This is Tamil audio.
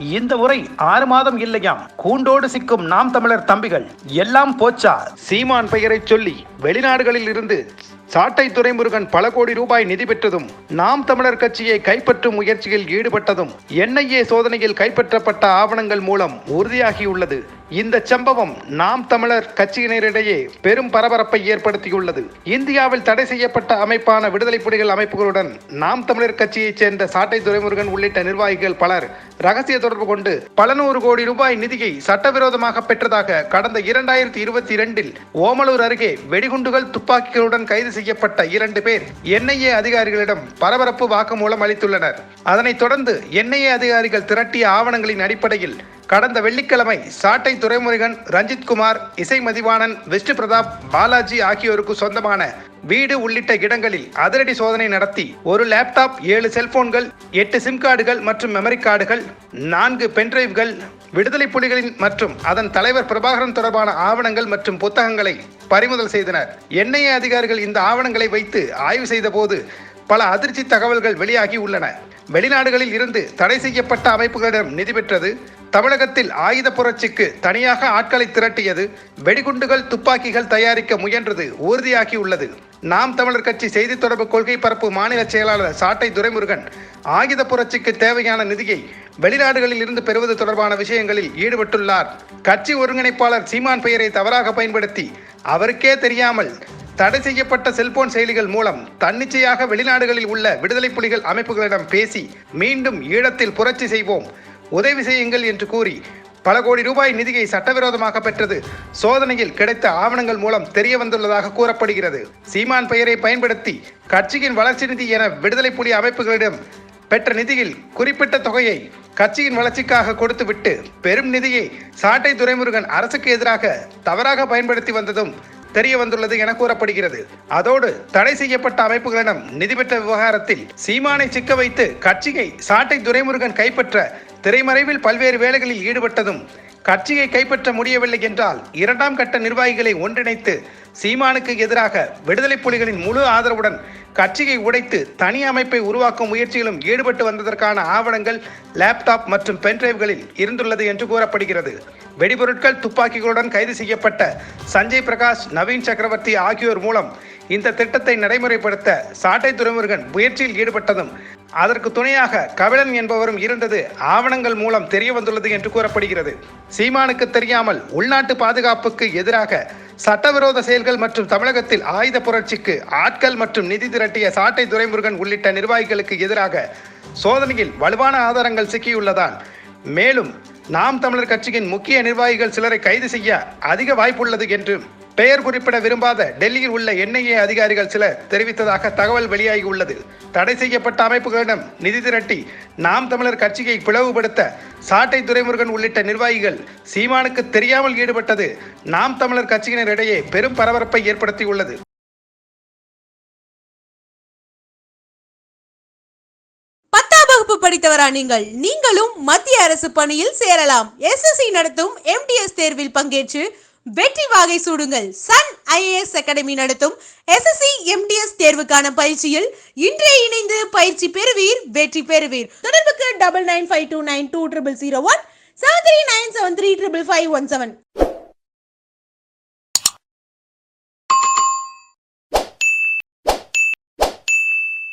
இந்த முறை 6 மாதம் இல்லையாம், கூண்டோடு சிக்கும் நாம் தமிழர் தம்பிகள். எல்லாம் போச்சா? சீமான் பெயரை சொல்லி வெளிநாடுகளில் இருந்து சாட்டை துரைமுருகன் பல கோடி ரூபாய் நிதி பெற்றதும், நாம் தமிழர் கட்சியை கைப்பற்றும் முயற்சியில் ஈடுபட்டதும் NIA சோதனையில் கைப்பற்றப்பட்ட ஆவணங்கள் மூலம் உறுதியாகியுள்ளது. இந்த சம்பவம் நாம் தமிழர் கட்சியினரிடையே பெரும் பரபரப்பை ஏற்படுத்தியுள்ளது. இந்தியாவில் தடை செய்யப்பட்ட அமைப்பான விடுதலை புலிகள் அமைப்புகளுடன் நாம் தமிழர் கட்சியைச் சேர்ந்த சாட்டை துரைமுருகன் உள்ளிட்ட நிர்வாகிகள் பலர் ரகசிய தொடர்பு கொண்டு பல நூறு கோடி ரூபாய் நிதியை சட்டவிரோதமாக பெற்றதாக கடந்த 2022 ஓமலூர் அருகே வெடிகுண்டுகள் துப்பாக்கிகளுடன் கைது செய்யப்பட்ட 2 பேர் NIA அதிகாரிகளிடம் பரபரப்பு வாக்குமூலம் அளித்துள்ளனர். அதனைத் தொடர்ந்து NIA அதிகாரிகள் திரட்டிய ஆவணங்களின் அடிப்படையில் கடந்த வெள்ளிக்கிழமை சாட்டை துரைமுருகன், ரஞ்சித் குமார், இசை மதிவாணன், விஷ்ணு பிரதாப், பாலாஜி ஆகியோருக்கு சொந்தமான வீடு உள்ளிட்ட இடங்களில் அதிரடி சோதனை நடத்தி ஒரு லேப்டாப், 7 செல்போன்கள், 8 சிம் கார்டுகள் மற்றும் மெமரி கார்டுகள், 4 பென்டிரைவ்கள், விடுதலை புலிகளின் மற்றும் அதன் தலைவர் பிரபாகரன் தொடர்பான ஆவணங்கள் மற்றும் புத்தகங்களை பறிமுதல் செய்தனர். NIA அதிகாரிகள் இந்த ஆவணங்களை வைத்து ஆய்வு செய்த போது பல அதிர்ச்சி தகவல்கள் வெளியாகி உள்ளன. வெளிநாடுகளில் இருந்து தடை செய்யப்பட்ட அமைப்புகளிடம் நிதி பெற்றது, தமிழகத்தில் ஆயுத புரட்சிக்கு தனியாக ஆட்களை திரட்டியது, வெடிகுண்டுகள், துப்பாக்கிகள் தயாரிக்க முயன்றது உறுதியாகியுள்ளது. நாம் தமிழர் கட்சி செய்தி தொடர்பு கொள்கை பரப்பு மாநில செயலாளர் சாட்டை துரைமுருகன் ஆயுத புரட்சிக்கு தேவையான நிதியை வெளிநாடுகளில் இருந்து பெறுவது தொடர்பான விஷயங்களில் ஈடுபட்டுள்ளார். கட்சி ஒருங்கிணைப்பாளர் சீமான் பெயரை தவறாக பயன்படுத்தி அவருக்கே தெரியாமல் தடை செய்யப்பட்ட செல்போன் செயலிகள் மூலம் தன்னிச்சையாக வெளிநாடுகளில் உள்ள விடுதலை புலிகள் அமைப்புகளிடம் பேசி மீண்டும் ஈழத்தில் புரட்சி செய்வோம், உதவி செய்யுங்கள் என்று கூறி பல கோடி ரூபாய் நிதியை சட்டவிரோதமாக பெற்றது சோதனையில் கிடைத்த ஆவணங்கள் மூலம் தெரிய வந்துள்ளதாக கூறப்படுகிறது. சீமான் பெயரை பயன்படுத்தி கட்சியின் வளர்ச்சி நிதி என விடுதலை புலி அமைப்புகளிடம் பெற்ற நிதியில் குறிப்பிட்ட தொகையை கட்சியின் வளர்ச்சிக்காக கொடுத்துவிட்டு பெரும் நிதியை சாட்டை துரைமுருகன் அரசுக்கு எதிராக தவறாக பயன்படுத்தி வந்ததும் தெரிய வந்துள்ளது என கூறப்படுகிறது. அதோடு தடை செய்யப்பட்ட அமைப்புகளிடம் நிதி பெற்ற விவகாரத்தில் சீமானை சிக்க வைத்து கட்சியை சாட்டை துரைமுருகன் கைப்பற்ற திரைமறைவில் பல்வேறு வேலைகளில் ஈடுபட்டதும், கட்சியை கைப்பற்ற முடியவில்லை என்றால் 2ஆம் கட்ட நிர்வாகிகளை ஒன்றிணைத்து சீமானுக்கு எதிராக விடுதலை புலிகளின் முழு ஆதரவுடன் கட்சியை உடைத்து தனி அமைப்பை உருவாக்கும் முயற்சியிலும் ஈடுபட்டு வந்ததற்கான ஆவணங்கள் லேப்டாப் மற்றும் பென்டிரைவ்களில் இருந்துள்ளது என்று கூறப்படுகிறது. வெடிபொருட்கள், துப்பாக்கிகளுடன் கைது செய்யப்பட்ட சஞ்சய் பிரகாஷ், நவீன் சக்கரவர்த்தி ஆகியோர் மூலம் இந்த திட்டத்தை நடைமுறைப்படுத்த சாட்டை துரைமுருகன் முயற்சியில் ஈடுபட்டதும், அதற்கு துணையாக கபிலன் என்பவரும் இருந்தது ஆவணங்கள் மூலம் தெரிய வந்துள்ளது என்று கூறப்படுகிறது. சீமானுக்கு தெரியாமல் உள்நாட்டு பாதுகாப்புக்கு எதிராக சட்டவிரோத செயல்கள் மற்றும் தமிழகத்தில் ஆயுத புரட்சிக்கு ஆட்கள் மற்றும் நிதி திரட்டிய சாட்டை துரைமுருகன் உள்ளிட்ட நிர்வாகிகளுக்கு எதிராக சோதனையில் வலுவான ஆதாரங்கள் சிக்கியுள்ளதால் மேலும் நாம் தமிழர் கட்சியின் முக்கிய நிர்வாகிகள் சிலரை கைது செய்ய அதிக வாய்ப்புள்ளது என்று பெயர் குறிப்பிட விரும்பாத டெல்லியில் உள்ள NIA அதிகாரிகள் சிலர் தெரிவித்ததாக தகவல் வெளியாகியுள்ளது. தடை செய்யப்பட்ட அமைப்புகளிடம் நிதி திரட்டி நாம் தமிழர் கட்சியை பிளவுபடுத்த சாட்டை துரைமுருகன் உள்ளிட்ட நிர்வாகிகள் சீமானுக்கு தெரியாமல் ஈடுபட்டது நாம் தமிழர் கட்சியினரிடையே பெரும் பரபரப்பை ஏற்படுத்தியுள்ளது. படித்தவரா நீங்களும் மத்திய அரசு பணியில் சேரலாம். SSC நடத்தும் MTS தேர்வில் பங்கேற்று வெற்றி வாகை சூடுங்கள். சன் IAS அகாடமி நடத்தும் SSC MTS தேர்வுக்கான பயிற்சியில் இன்றே இணைந்து பயிற்சி பெறுவீர், வெற்றி பெறுவீர். தொடர்புக்கு 9952920001 7397355517.